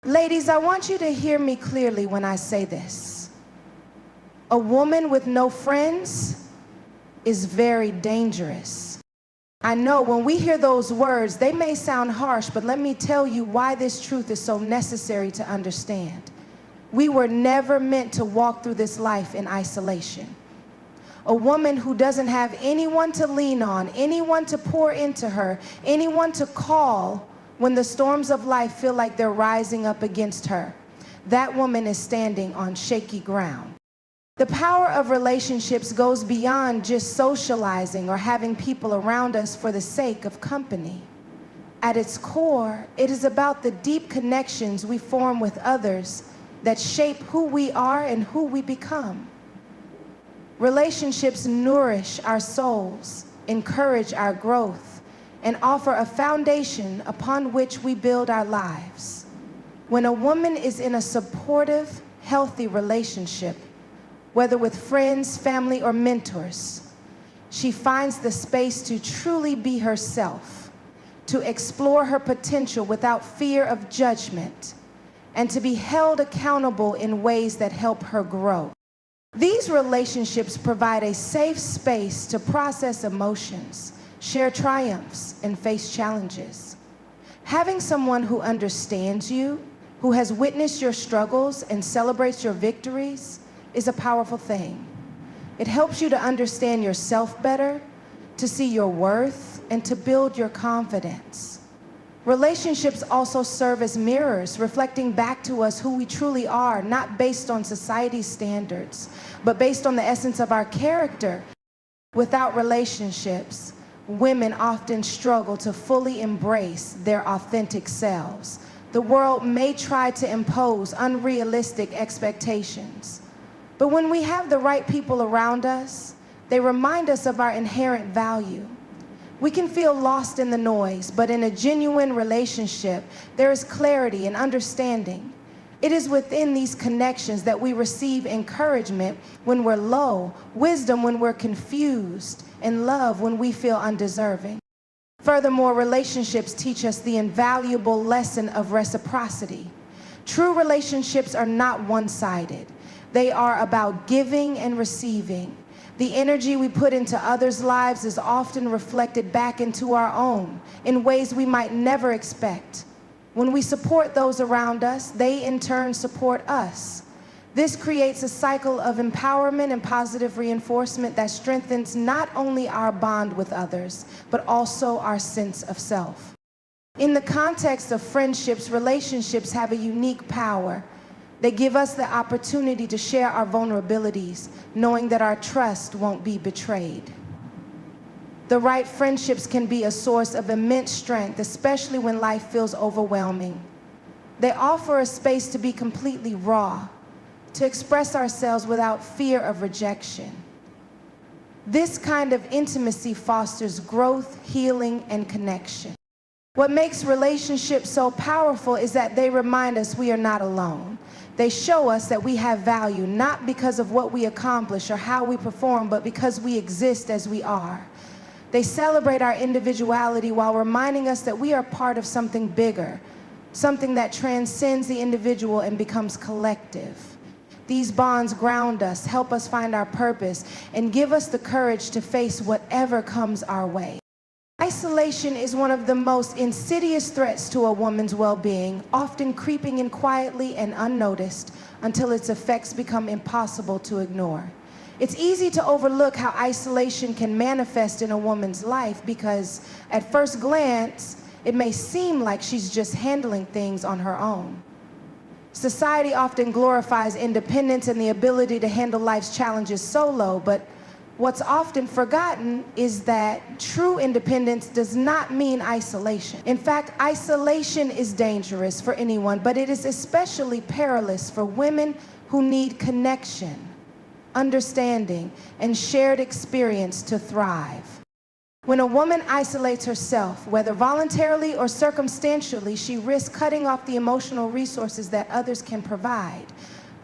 Ladies, I want you to hear me clearly when I say this. A woman with no friends is very dangerous. I know when we hear those words, they may sound harsh, but let me tell you why this truth is so necessary to understand. We were never meant to walk through this life in isolation. A woman who doesn't have anyone to lean on, anyone to pour into her, anyone to call when the storms of life feel like they're rising up against her, that woman is standing on shaky ground. The power of relationships goes beyond just socializing or having people around us for the sake of company. At its core, it is about the deep connections we form with others that shape who we are and who we become. Relationships nourish our souls, encourage our growth, and offer a foundation upon which we build our lives. When a woman is in a supportive, healthy relationship, whether with friends, family, or mentors, she finds the space to truly be herself, to explore her potential without fear of judgment, and to be held accountable in ways that help her grow. These relationships provide a safe space to process emotions, share triumphs, and face challenges. Having someone who understands you, who has witnessed your struggles and celebrates your victories, is a powerful thing. It helps you to understand yourself better, to see your worth, and to build your confidence. Relationships also serve as mirrors, reflecting back to us who we truly are, not based on society's standards, but based on the essence of our character. Without relationships, women often struggle to fully embrace their authentic selves. The world may try to impose unrealistic expectations. But when we have the right people around us, they remind us of our inherent value. We can feel lost in the noise, but in a genuine relationship, there is clarity and understanding. It is within these connections that we receive encouragement when we're low, wisdom when we're confused, and love when we feel undeserving. Furthermore, relationships teach us the invaluable lesson of reciprocity. True relationships are not one-sided. They are about giving and receiving. The energy we put into others' lives is often reflected back into our own in ways we might never expect. When we support those around us, they in turn support us. This creates a cycle of empowerment and positive reinforcement that strengthens not only our bond with others, but also our sense of self. In the context of friendships, relationships have a unique power. They give us the opportunity to share our vulnerabilities, knowing that our trust won't be betrayed. The right friendships can be a source of immense strength, especially when life feels overwhelming. They offer a space to be completely raw, to express ourselves without fear of rejection. This kind of intimacy fosters growth, healing, and connection. What makes relationships so powerful is that they remind us we are not alone. They show us that we have value, not because of what we accomplish or how we perform, but because we exist as we are. They celebrate our individuality while reminding us that we are part of something bigger, something that transcends the individual and becomes collective. These bonds ground us, help us find our purpose, and give us the courage to face whatever comes our way. Isolation is one of the most insidious threats to a woman's well-being, often creeping in quietly and unnoticed until its effects become impossible to ignore. It's easy to overlook how isolation can manifest in a woman's life because, at first glance, it may seem like she's just handling things on her own. Society often glorifies independence and the ability to handle life's challenges solo, but what's often forgotten is that true independence does not mean isolation. In fact, isolation is dangerous for anyone, but it is especially perilous for women who need connection, understanding, and shared experience to thrive. When a woman isolates herself, whether voluntarily or circumstantially, she risks cutting off the emotional resources that others can provide.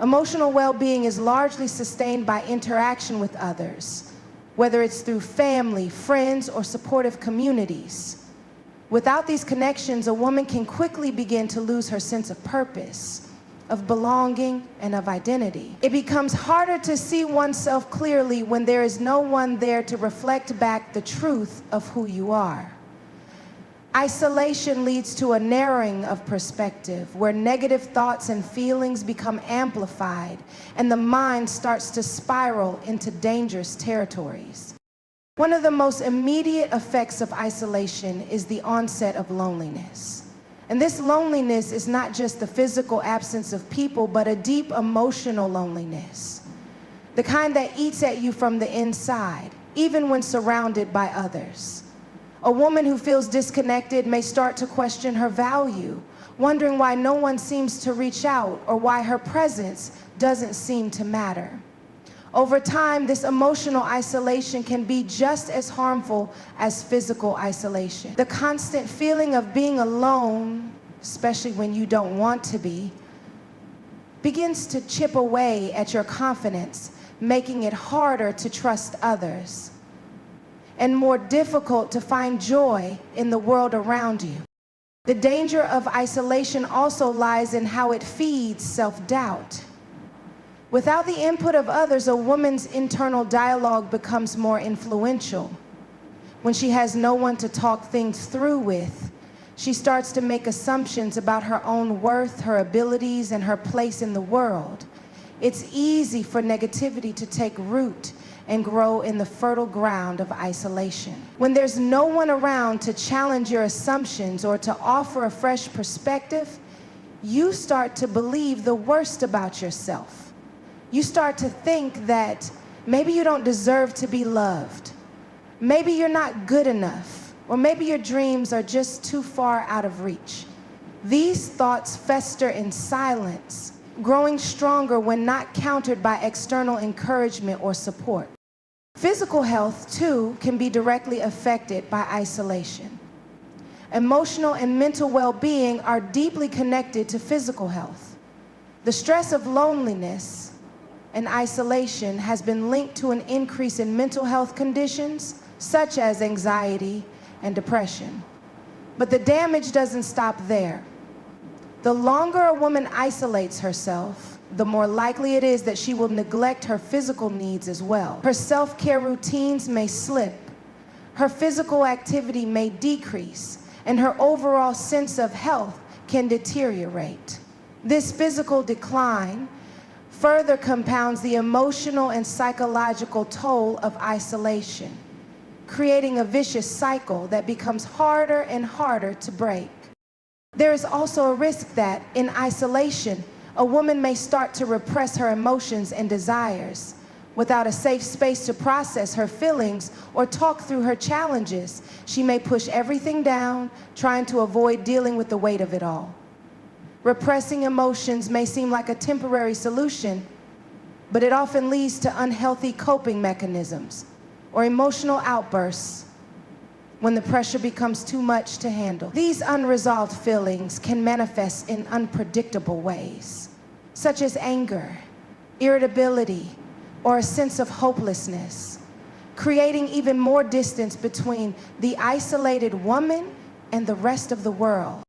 Emotional well-being is largely sustained by interaction with others, whether it's through family, friends, or supportive communities. Without these connections, a woman can quickly begin to lose her sense of purpose, of belonging, and of identity. It becomes harder to see oneself clearly when there is no one there to reflect back the truth of who you are. Isolation leads to a narrowing of perspective, where negative thoughts and feelings become amplified, and the mind starts to spiral into dangerous territories. One of the most immediate effects of isolation is the onset of loneliness. And this loneliness is not just the physical absence of people, but a deep emotional loneliness, the kind that eats at you from the inside, even when surrounded by others. A woman who feels disconnected may start to question her value, wondering why no one seems to reach out or why her presence doesn't seem to matter. Over time, this emotional isolation can be just as harmful as physical isolation. The constant feeling of being alone, especially when you don't want to be, begins to chip away at your confidence, making it harder to trust others and more difficult to find joy in the world around you. The danger of isolation also lies in how it feeds self-doubt. Without the input of others, a woman's internal dialogue becomes more influential. When she has no one to talk things through with, she starts to make assumptions about her own worth, her abilities, and her place in the world. It's easy for negativity to take root and grow in the fertile ground of isolation. When there's no one around to challenge your assumptions or to offer a fresh perspective, you start to believe the worst about yourself. You start to think that maybe you don't deserve to be loved. Maybe you're not good enough, or maybe your dreams are just too far out of reach. These thoughts fester in silence, growing stronger when not countered by external encouragement or support. Physical health, too, can be directly affected by isolation. Emotional and mental well-being are deeply connected to physical health. The stress of loneliness and isolation has been linked to an increase in mental health conditions such as anxiety and depression. But the damage doesn't stop there. The longer a woman isolates herself, the more likely it is that she will neglect her physical needs as well. Her self-care routines may slip, her physical activity may decrease, and her overall sense of health can deteriorate. This physical decline further compounds the emotional and psychological toll of isolation, creating a vicious cycle that becomes harder and harder to break. There is also a risk that, in isolation, a woman may start to repress her emotions and desires. Without a safe space to process her feelings or talk through her challenges, she may push everything down, trying to avoid dealing with the weight of it all. Repressing emotions may seem like a temporary solution, but it often leads to unhealthy coping mechanisms or emotional outbursts when the pressure becomes too much to handle. These unresolved feelings can manifest in unpredictable ways, such as anger, irritability, or a sense of hopelessness, creating even more distance between the isolated woman and the rest of the world.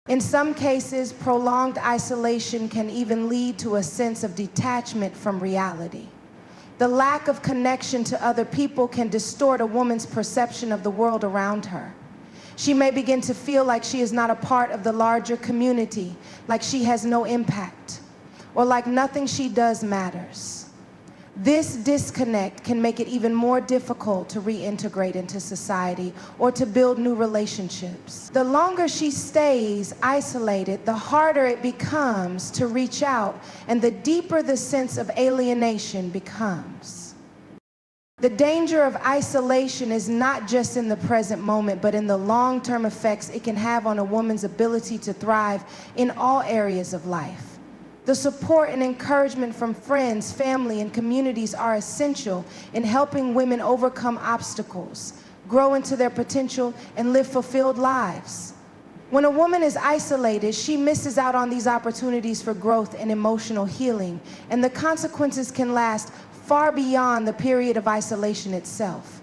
In some cases, prolonged isolation can even lead to a sense of detachment from reality. The lack of connection to other people can distort a woman's perception of the world around her. She may begin to feel like she is not a part of the larger community, like she has no impact, or like nothing she does matters. This disconnect can make it even more difficult to reintegrate into society or to build new relationships. The longer she stays isolated, the harder it becomes to reach out, and the deeper the sense of alienation becomes. The danger of isolation is not just in the present moment, but in the long-term effects it can have on a woman's ability to thrive in all areas of life. The support and encouragement from friends, family, and communities are essential in helping women overcome obstacles, grow into their potential, and live fulfilled lives. When a woman is isolated, she misses out on these opportunities for growth and emotional healing, and the consequences can last far beyond the period of isolation itself.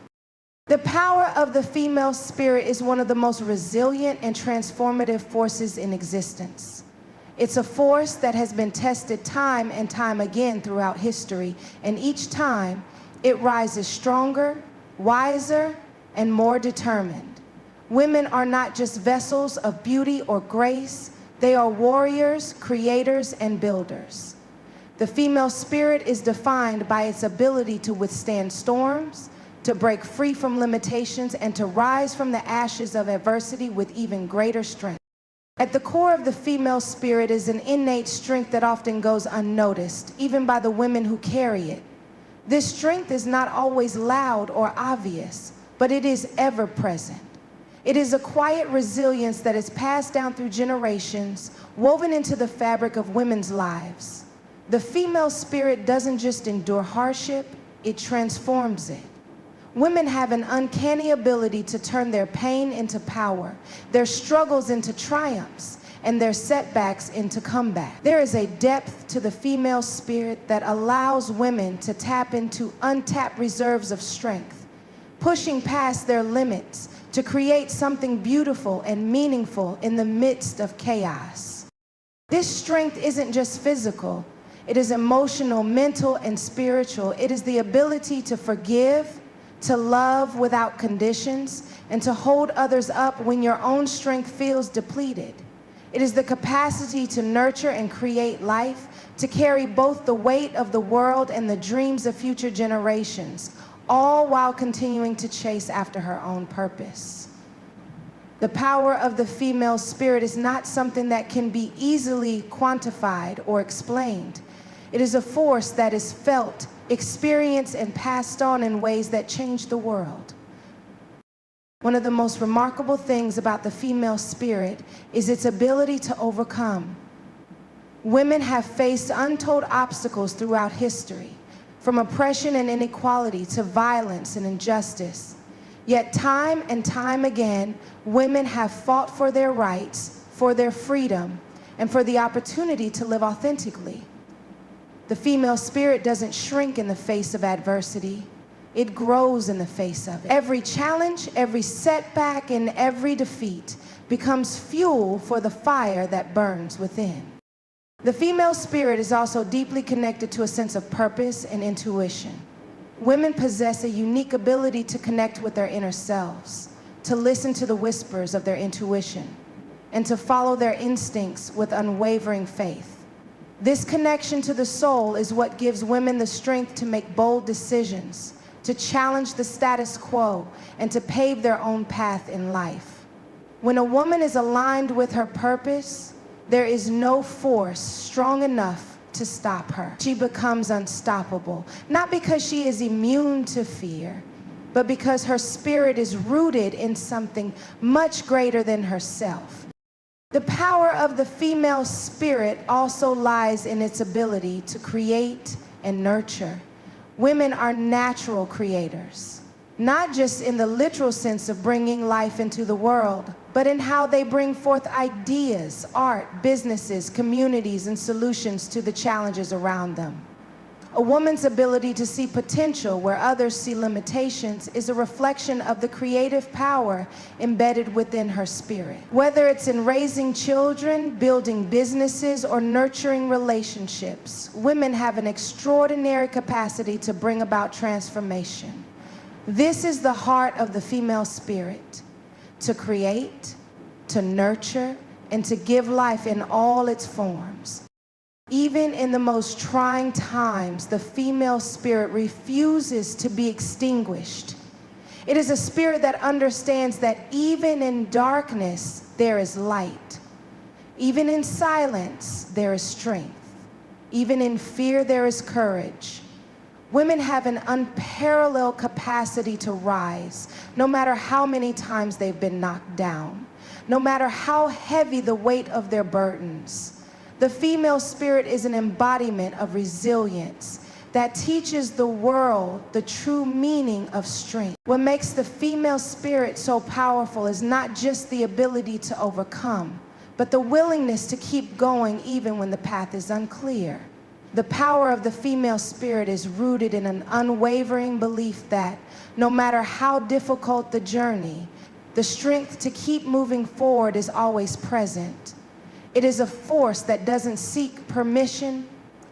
The power of the female spirit is one of the most resilient and transformative forces in existence. It's a force that has been tested time and time again throughout history, and each time it rises stronger, wiser, and more determined. Women are not just vessels of beauty or grace, they are warriors, creators, and builders. The female spirit is defined by its ability to withstand storms, to break free from limitations, and to rise from the ashes of adversity with even greater strength. At the core of the female spirit is an innate strength that often goes unnoticed, even by the women who carry it. This strength is not always loud or obvious, but it is ever present. It is a quiet resilience that is passed down through generations, woven into the fabric of women's lives. The female spirit doesn't just endure hardship, it transforms it. Women have an uncanny ability to turn their pain into power, their struggles into triumphs, and their setbacks into comeback. There is a depth to the female spirit that allows women to tap into untapped reserves of strength, pushing past their limits to create something beautiful and meaningful in the midst of chaos. This strength isn't just physical, it is emotional, mental, and spiritual. It is the ability to forgive, to love without conditions, and to hold others up when your own strength feels depleted. It is the capacity to nurture and create life, to carry both the weight of the world and the dreams of future generations, all while continuing to chase after her own purpose. The power of the female spirit is not something that can be easily quantified or explained. It is a force that is felt, experienced, and passed on in ways that change the world. One of the most remarkable things about the female spirit is its ability to overcome. Women have faced untold obstacles throughout history, from oppression and inequality to violence and injustice. Yet time and time again, women have fought for their rights, for their freedom, and for the opportunity to live authentically. The female spirit doesn't shrink in the face of adversity. It grows in the face of it. Every challenge, every setback, and every defeat becomes fuel for the fire that burns within. The female spirit is also deeply connected to a sense of purpose and intuition. Women possess a unique ability to connect with their inner selves, to listen to the whispers of their intuition, and to follow their instincts with unwavering faith. This connection to the soul is what gives women the strength to make bold decisions, to challenge the status quo, and to pave their own path in life. When a woman is aligned with her purpose, there is no force strong enough to stop her. She becomes unstoppable, not because she is immune to fear, but because her spirit is rooted in something much greater than herself. The power of the female spirit also lies in its ability to create and nurture. Women are natural creators, not just in the literal sense of bringing life into the world, but in how they bring forth ideas, art, businesses, communities, and solutions to the challenges around them. A woman's ability to see potential where others see limitations is a reflection of the creative power embedded within her spirit. Whether it's in raising children, building businesses, or nurturing relationships, women have an extraordinary capacity to bring about transformation. This is the heart of the female spirit: to create, to nurture, and to give life in all its forms. Even in the most trying times, the female spirit refuses to be extinguished. It is a spirit that understands that even in darkness, there is light. Even in silence, there is strength. Even in fear, there is courage. Women have an unparalleled capacity to rise, no matter how many times they've been knocked down, no matter how heavy the weight of their burdens. The female spirit is an embodiment of resilience that teaches the world the true meaning of strength. What makes the female spirit so powerful is not just the ability to overcome, but the willingness to keep going even when the path is unclear. The power of the female spirit is rooted in an unwavering belief that no matter how difficult the journey, the strength to keep moving forward is always present. It is a force that doesn't seek permission,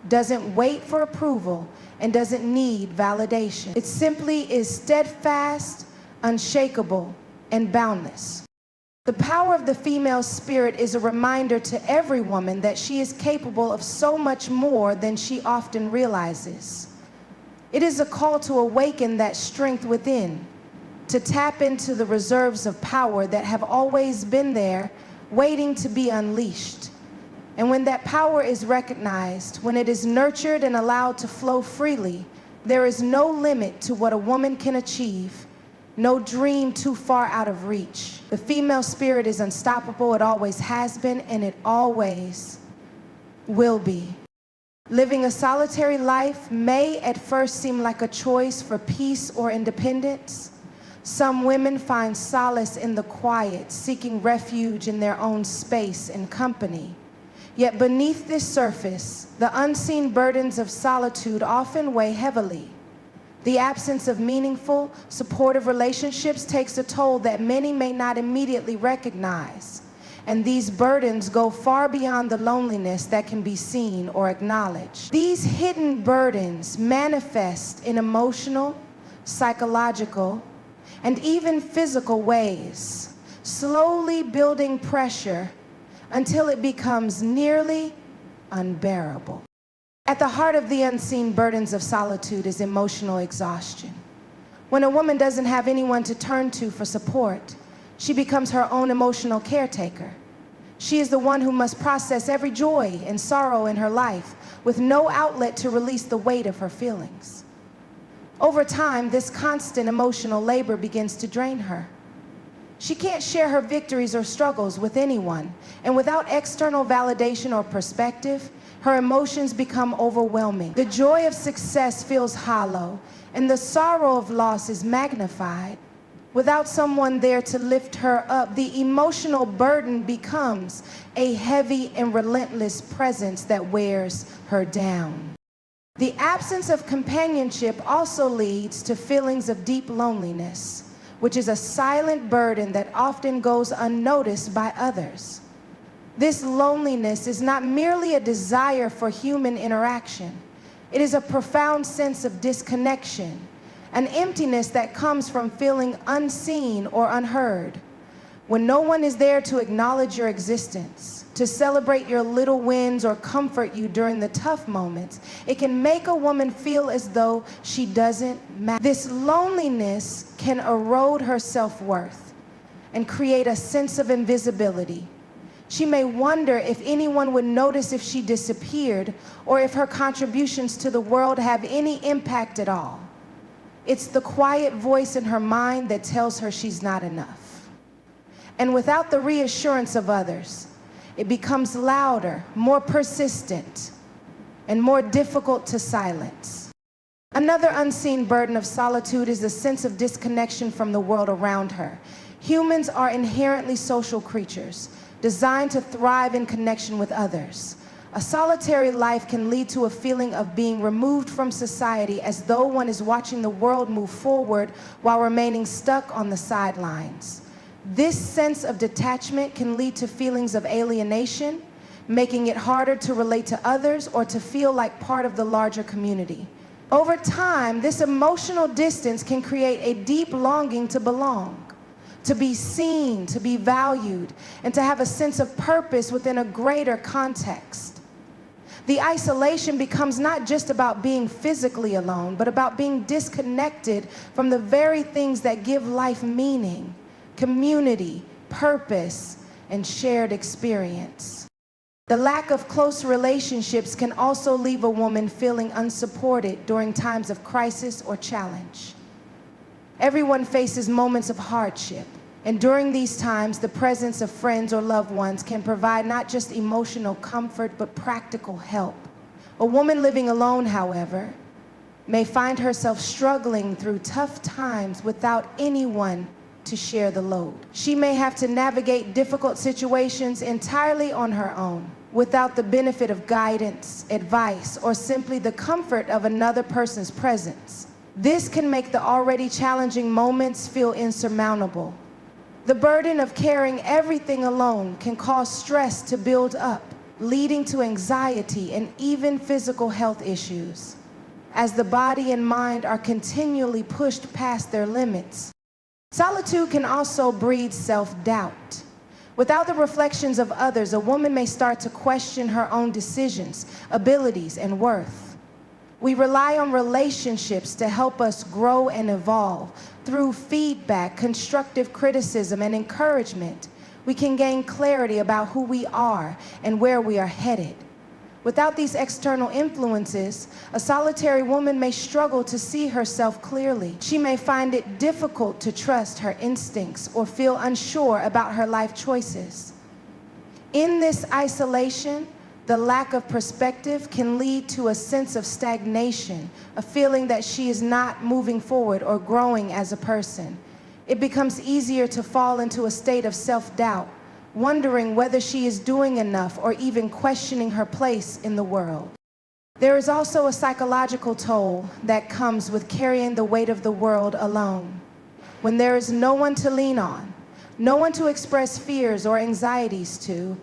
doesn't wait for approval, and doesn't need validation. It simply is steadfast, unshakable, and boundless. The power of the female spirit is a reminder to every woman that she is capable of so much more than she often realizes. It is a call to awaken that strength within, to tap into the reserves of power that have always been there, waiting to be unleashed. And when that power is recognized, when it is nurtured and allowed to flow freely, there is no limit to what a woman can achieve, no dream too far out of reach. The female spirit is unstoppable. It always has been, and it always will be. Living a solitary life may at first seem like a choice for peace or independence. Some women find solace in the quiet, seeking refuge in their own space and company. Yet beneath this surface, the unseen burdens of solitude often weigh heavily. The absence of meaningful, supportive relationships takes a toll that many may not immediately recognize. And these burdens go far beyond the loneliness that can be seen or acknowledged. These hidden burdens manifest in emotional, psychological, and even physical ways, slowly building pressure until it becomes nearly unbearable. At the heart of the unseen burdens of solitude is emotional exhaustion. When a woman doesn't have anyone to turn to for support, she becomes her own emotional caretaker. She is the one who must process every joy and sorrow in her life with no outlet to release the weight of her feelings. Over time, this constant emotional labor begins to drain her. She can't share her victories or struggles with anyone, and without external validation or perspective, her emotions become overwhelming. The joy of success feels hollow, and the sorrow of loss is magnified. Without someone there to lift her up, the emotional burden becomes a heavy and relentless presence that wears her down. The absence of companionship also leads to feelings of deep loneliness, which is a silent burden that often goes unnoticed by others. This loneliness is not merely a desire for human interaction. It is a profound sense of disconnection, an emptiness that comes from feeling unseen or unheard. When no one is there to acknowledge your existence, to celebrate your little wins or comfort you during the tough moments, it can make a woman feel as though she doesn't matter. This loneliness can erode her self-worth and create a sense of invisibility. She may wonder if anyone would notice if she disappeared or if her contributions to the world have any impact at all. It's the quiet voice in her mind that tells her she's not enough. And without the reassurance of others, it becomes louder, more persistent, and more difficult to silence. Another unseen burden of solitude is a sense of disconnection from the world around her. Humans are inherently social creatures, designed to thrive in connection with others. A solitary life can lead to a feeling of being removed from society, as though one is watching the world move forward while remaining stuck on the sidelines. This sense of detachment can lead to feelings of alienation, making it harder to relate to others or to feel like part of the larger community. Over time, this emotional distance can create a deep longing to belong, to be seen, to be valued, and to have a sense of purpose within a greater context. The isolation becomes not just about being physically alone, but about being disconnected from the very things that give life meaning, community, purpose, and shared experience. The lack of close relationships can also leave a woman feeling unsupported during times of crisis or challenge. Everyone faces moments of hardship, and during these times, the presence of friends or loved ones can provide not just emotional comfort, but practical help. A woman living alone, however, may find herself struggling through tough times without anyone to share the load. She may have to navigate difficult situations entirely on her own, without the benefit of guidance, advice, or simply the comfort of another person's presence. This can make the already challenging moments feel insurmountable. The burden of carrying everything alone can cause stress to build up, leading to anxiety and even physical health issues, as the body and mind are continually pushed past their limits. Solitude can also breed self-doubt. Without the reflections of others, a woman may start to question her own decisions, abilities, and worth. We rely on relationships to help us grow and evolve. Through feedback, constructive criticism, and encouragement, we can gain clarity about who we are and where we are headed. Without these external influences, a solitary woman may struggle to see herself clearly. She may find it difficult to trust her instincts or feel unsure about her life choices. In this isolation, the lack of perspective can lead to a sense of stagnation, a feeling that she is not moving forward or growing as a person. It becomes easier to fall into a state of self-doubt, wondering whether she is doing enough or even questioning her place in the world. There is also a psychological toll that comes with carrying the weight of the world alone. When there is no one to lean on, no one to express fears or anxieties to,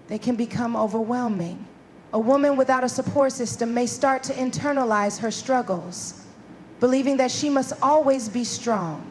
they can become overwhelming. A woman without a support system may start to internalize her struggles, believing that she must always be strong,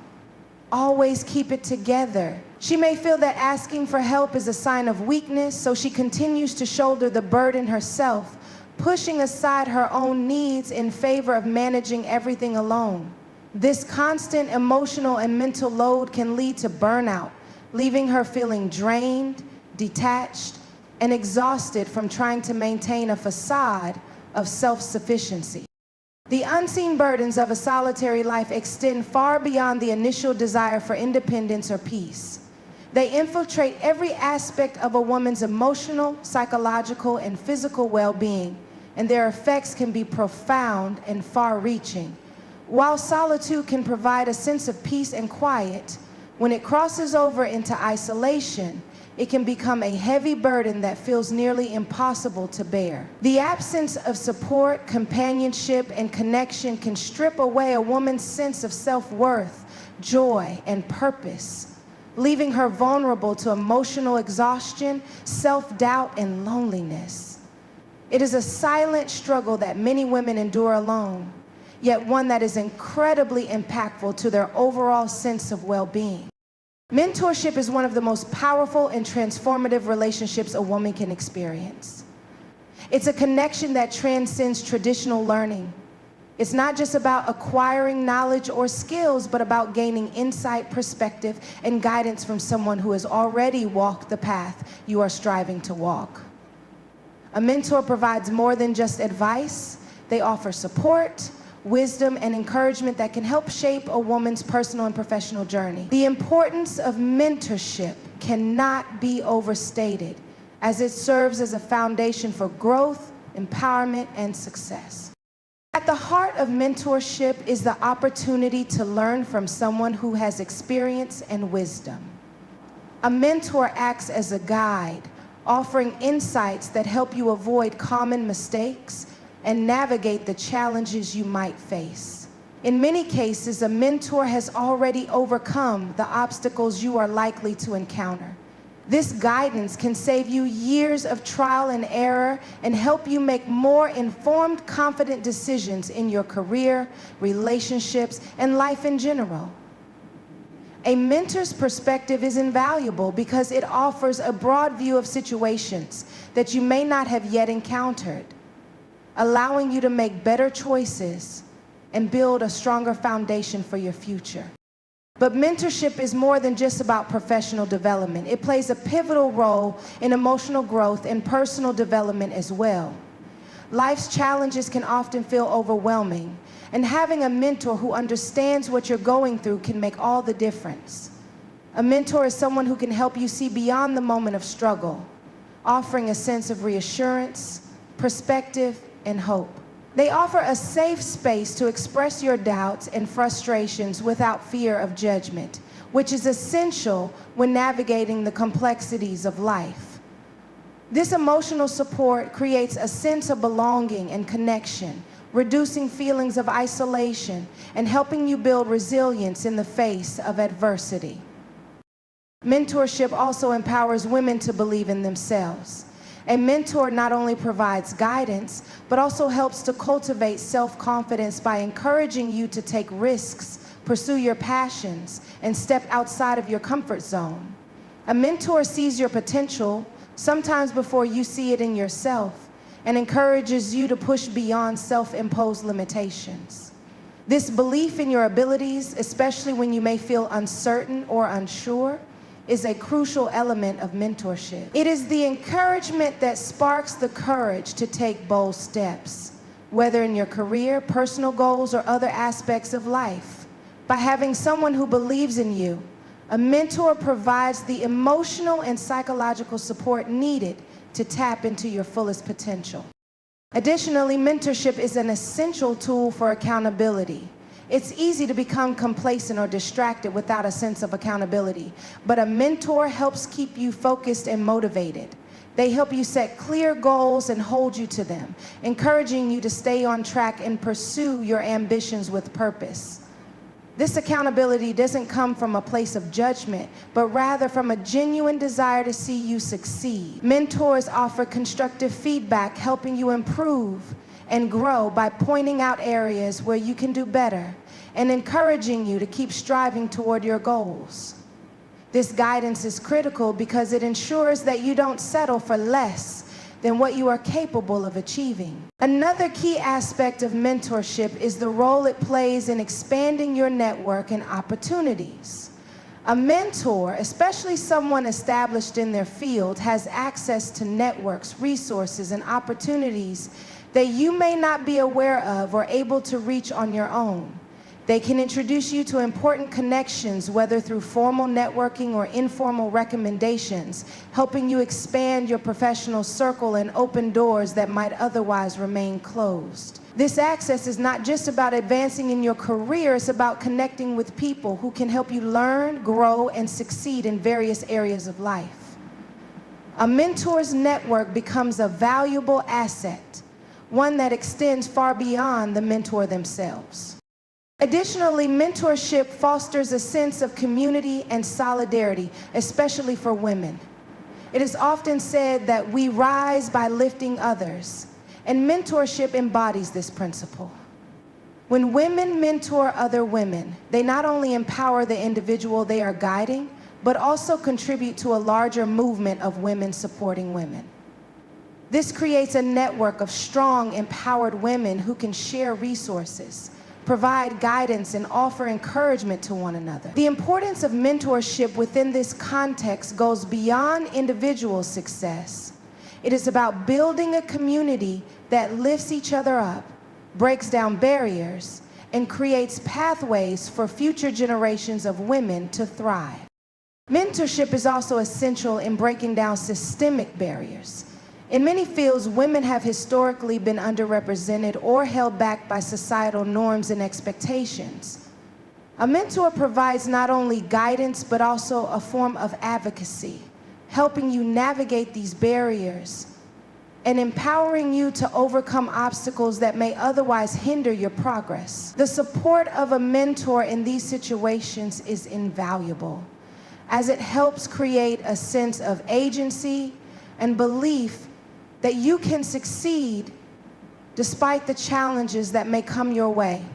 always keep it together. She may feel that asking for help is a sign of weakness, so she continues to shoulder the burden herself, pushing aside her own needs in favor of managing everything alone. This constant emotional and mental load can lead to burnout, leaving her feeling drained, detached, and exhausted from trying to maintain a facade of self-sufficiency. The unseen burdens of a solitary life extend far beyond the initial desire for independence or peace. They infiltrate every aspect of a woman's emotional, psychological, and physical well-being, and their effects can be profound and far-reaching. While solitude can provide a sense of peace and quiet, when it crosses over into isolation, it can become a heavy burden that feels nearly impossible to bear. The absence of support, companionship, and connection can strip away a woman's sense of self-worth, joy, and purpose, leaving her vulnerable to emotional exhaustion, self-doubt, and loneliness. It is a silent struggle that many women endure alone, yet one that is incredibly impactful to their overall sense of well-being. Mentorship is one of the most powerful and transformative relationships a woman can experience. It's a connection that transcends traditional learning. It's not just about acquiring knowledge or skills, but about gaining insight, perspective, and guidance from someone who has already walked the path you are striving to walk. A mentor provides more than just advice. They offer support, wisdom, and encouragement that can help shape a woman's personal and professional journey. The importance of mentorship cannot be overstated, as it serves as a foundation for growth, empowerment, and success. At the heart of mentorship is the opportunity to learn from someone who has experience and wisdom. A mentor acts as a guide, offering insights that help you avoid common mistakes and navigate the challenges you might face. In many cases, a mentor has already overcome the obstacles you are likely to encounter. This guidance can save you years of trial and error and help you make more informed, confident decisions in your career, relationships, and life in general. A mentor's perspective is invaluable because it offers a broad view of situations that you may not have yet encountered, allowing you to make better choices and build a stronger foundation for your future. But mentorship is more than just about professional development. It plays a pivotal role in emotional growth and personal development as well. Life's challenges can often feel overwhelming, and having a mentor who understands what you're going through can make all the difference. A mentor is someone who can help you see beyond the moment of struggle, offering a sense of reassurance, perspective, and hope. They offer a safe space to express your doubts and frustrations without fear of judgment, which is essential when navigating the complexities of life. This emotional support creates a sense of belonging and connection, reducing feelings of isolation and helping you build resilience in the face of adversity. Mentorship also empowers women to believe in themselves. A mentor not only provides guidance, but also helps to cultivate self-confidence by encouraging you to take risks, pursue your passions, and step outside of your comfort zone. A mentor sees your potential, sometimes before you see it in yourself, and encourages you to push beyond self-imposed limitations. This belief in your abilities, especially when you may feel uncertain or unsure, is a crucial element of mentorship. It is the encouragement that sparks the courage to take bold steps, whether in your career, personal goals, or other aspects of life. By having someone who believes in you, a mentor provides the emotional and psychological support needed to tap into your fullest potential. Additionally, mentorship is an essential tool for accountability. It's easy to become complacent or distracted without a sense of accountability, but a mentor helps keep you focused and motivated. They help you set clear goals and hold you to them, encouraging you to stay on track and pursue your ambitions with purpose. This accountability doesn't come from a place of judgment, but rather from a genuine desire to see you succeed. Mentors offer constructive feedback, helping you improve and grow by pointing out areas where you can do better and encouraging you to keep striving toward your goals. This guidance is critical because it ensures that you don't settle for less than what you are capable of achieving. Another key aspect of mentorship is the role it plays in expanding your network and opportunities. A mentor, especially someone established in their field, has access to networks, resources, and opportunities that you may not be aware of or able to reach on your own. They can introduce you to important connections, whether through formal networking or informal recommendations, helping you expand your professional circle and open doors that might otherwise remain closed. This access is not just about advancing in your career, it's about connecting with people who can help you learn, grow, and succeed in various areas of life. A mentor's network becomes a valuable asset, one that extends far beyond the mentor themselves. Additionally, mentorship fosters a sense of community and solidarity, especially for women. It is often said that we rise by lifting others, and mentorship embodies this principle. When women mentor other women, they not only empower the individual they are guiding, but also contribute to a larger movement of women supporting women. This creates a network of strong, empowered women who can share resources, provide guidance, and offer encouragement to one another. The importance of mentorship within this context goes beyond individual success. It is about building a community that lifts each other up, breaks down barriers, and creates pathways for future generations of women to thrive. Mentorship is also essential in breaking down systemic barriers. In many fields, women have historically been underrepresented or held back by societal norms and expectations. A mentor provides not only guidance, but also a form of advocacy, helping you navigate these barriers and empowering you to overcome obstacles that may otherwise hinder your progress. The support of a mentor in these situations is invaluable, as it helps create a sense of agency and belief that you can succeed despite the challenges that may come your way.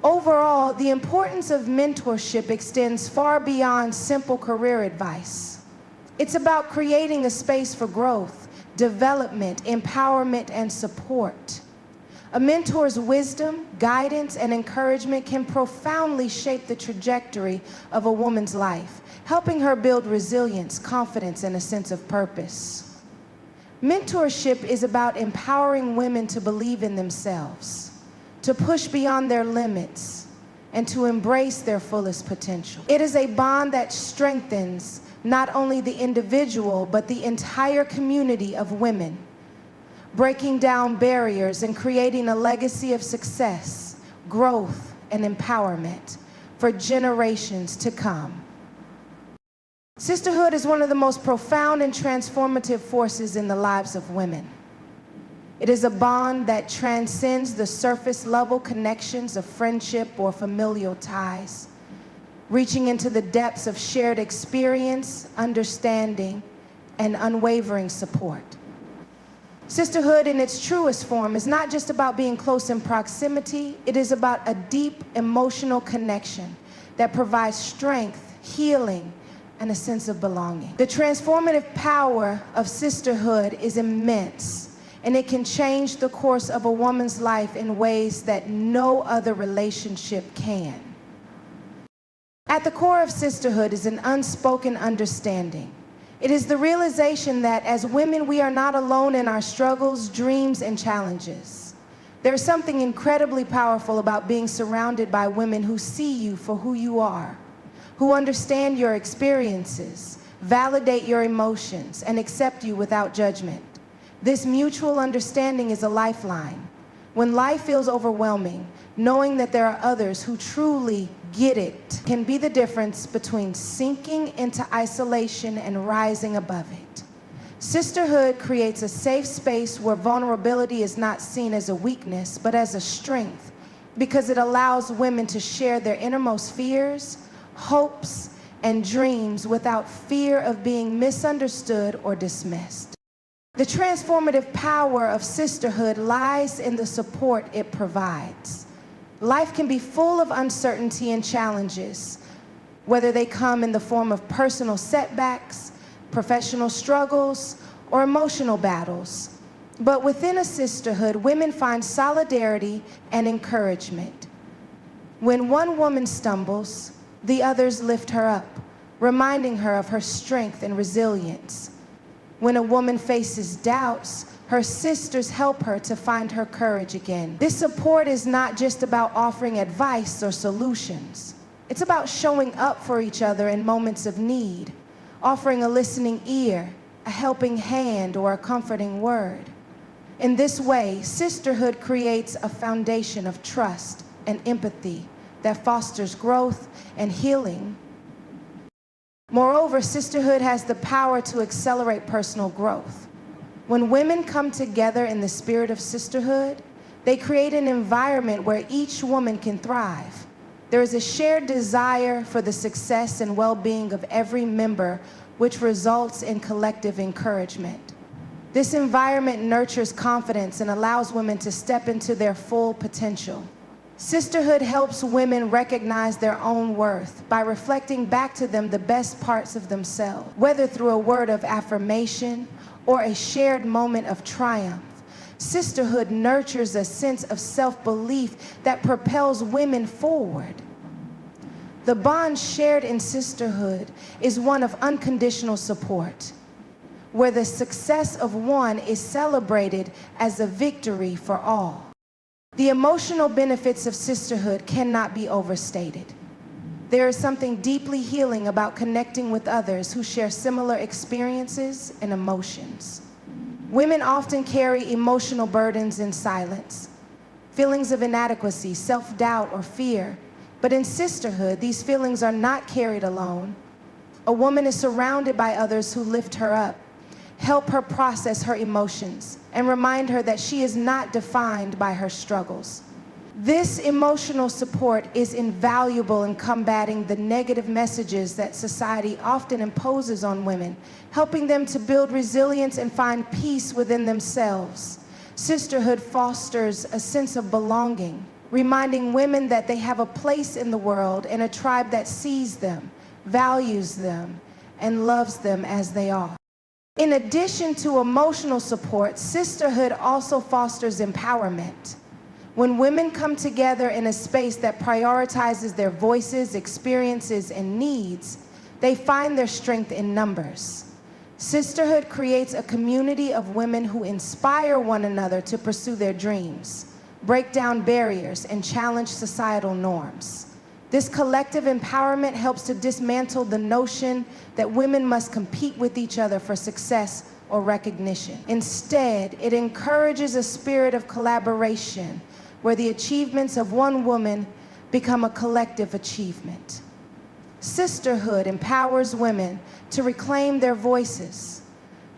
Overall, the importance of mentorship extends far beyond simple career advice. It's about creating a space for growth, development, empowerment, and support. A mentor's wisdom, guidance, and encouragement can profoundly shape the trajectory of a woman's life, helping her build resilience, confidence, and a sense of purpose. Mentorship is about empowering women to believe in themselves, to push beyond their limits, and to embrace their fullest potential. It is a bond that strengthens not only the individual, but the entire community of women, breaking down barriers and creating a legacy of success, growth, and empowerment for generations to come. Sisterhood is one of the most profound and transformative forces in the lives of women. It is a bond that transcends the surface level connections of friendship or familial ties, reaching into the depths of shared experience, understanding, and unwavering support. Sisterhood in its truest form is not just about being close in proximity, it is about a deep emotional connection that provides strength, healing, and a sense of belonging. The transformative power of sisterhood is immense, and it can change the course of a woman's life in ways that no other relationship can. At the core of sisterhood is an unspoken understanding. It is the realization that as women, we are not alone in our struggles, dreams, and challenges. There is something incredibly powerful about being surrounded by women who see you for who you are, who understand your experiences, validate your emotions, and accept you without judgment. This mutual understanding is a lifeline. When life feels overwhelming, knowing that there are others who truly get it can be the difference between sinking into isolation and rising above it. Sisterhood creates a safe space where vulnerability is not seen as a weakness, but as a strength, because it allows women to share their innermost fears, hopes, and dreams without fear of being misunderstood or dismissed. The transformative power of sisterhood lies in the support it provides. Life can be full of uncertainty and challenges, whether they come in the form of personal setbacks, professional struggles, or emotional battles. But within a sisterhood, women find solidarity and encouragement. When one woman stumbles, the others lift her up, reminding her of her strength and resilience. When a woman faces doubts, her sisters help her to find her courage again. This support is not just about offering advice or solutions. It's about showing up for each other in moments of need, offering a listening ear, a helping hand, or a comforting word. In this way, sisterhood creates a foundation of trust and empathy that fosters growth and healing. Moreover, sisterhood has the power to accelerate personal growth. When women come together in the spirit of sisterhood, they create an environment where each woman can thrive. There is a shared desire for the success and well-being of every member, which results in collective encouragement. This environment nurtures confidence and allows women to step into their full potential. Sisterhood helps women recognize their own worth by reflecting back to them the best parts of themselves, whether through a word of affirmation or a shared moment of triumph. Sisterhood nurtures a sense of self-belief that propels women forward. The bond shared in sisterhood is one of unconditional support, where the success of one is celebrated as a victory for all. The emotional benefits of sisterhood cannot be overstated. There is something deeply healing about connecting with others who share similar experiences and emotions. Women often carry emotional burdens in silence, feelings of inadequacy, self-doubt, or fear. But in sisterhood, these feelings are not carried alone. A woman is surrounded by others who lift her up, help her process her emotions, and remind her that she is not defined by her struggles. This emotional support is invaluable in combating the negative messages that society often imposes on women, helping them to build resilience and find peace within themselves. Sisterhood fosters a sense of belonging, reminding women that they have a place in the world and a tribe that sees them, values them, and loves them as they are. In addition to emotional support, sisterhood also fosters empowerment. When women come together in a space that prioritizes their voices, experiences, and needs, they find their strength in numbers. Sisterhood creates a community of women who inspire one another to pursue their dreams, break down barriers, and challenge societal norms. This collective empowerment helps to dismantle the notion that women must compete with each other for success or recognition. Instead, it encourages a spirit of collaboration where the achievements of one woman become a collective achievement. Sisterhood empowers women to reclaim their voices,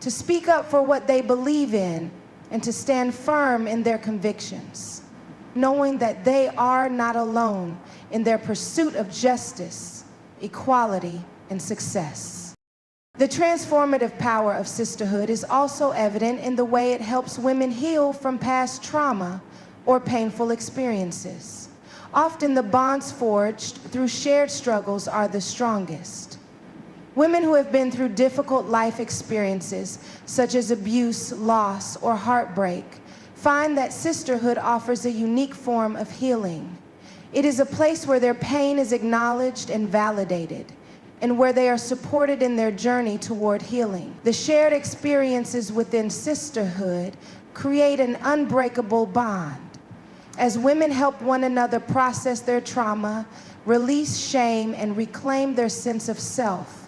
to speak up for what they believe in, and to stand firm in their convictions, knowing that they are not alone in their pursuit of justice, equality, and success. The transformative power of sisterhood is also evident in the way it helps women heal from past trauma or painful experiences. Often the bonds forged through shared struggles are the strongest. Women who have been through difficult life experiences, such as abuse, loss, or heartbreak, find that sisterhood offers a unique form of healing. It is a place where their pain is acknowledged and validated, and where they are supported in their journey toward healing. The shared experiences within sisterhood create an unbreakable bond. As women help one another process their trauma, release shame, and reclaim their sense of self,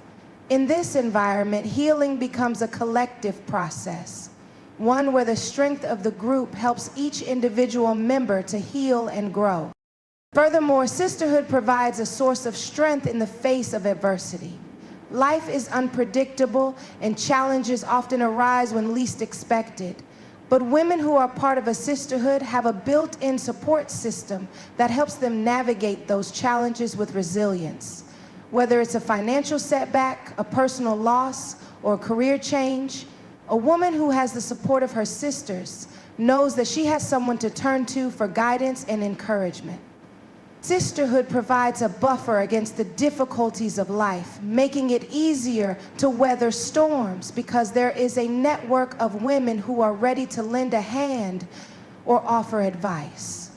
in this environment, healing becomes a collective process, one where the strength of the group helps each individual member to heal and grow. Furthermore, sisterhood provides a source of strength in the face of adversity. Life is unpredictable, and challenges often arise when least expected. But women who are part of a sisterhood have a built-in support system that helps them navigate those challenges with resilience. Whether it's a financial setback, a personal loss, or a career change, a woman who has the support of her sisters knows that she has someone to turn to for guidance and encouragement. Sisterhood provides a buffer against the difficulties of life, making it easier to weather storms because there is a network of women who are ready to lend a hand or offer advice.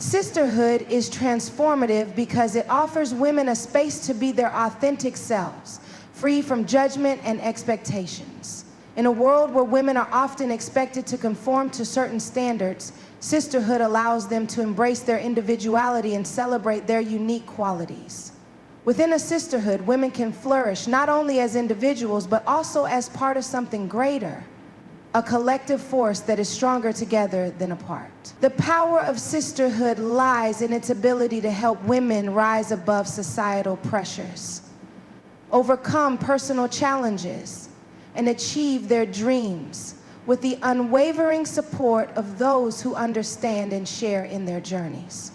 Sisterhood is transformative because it offers women a space to be their authentic selves, free from judgment and expectations. In a world where women are often expected to conform to certain standards, sisterhood allows them to embrace their individuality and celebrate their unique qualities. Within a sisterhood, women can flourish not only as individuals, but also as part of something greater, a collective force that is stronger together than apart. The power of sisterhood lies in its ability to help women rise above societal pressures, overcome personal challenges, and achieve their dreams with the unwavering support of those who understand and share in their journeys.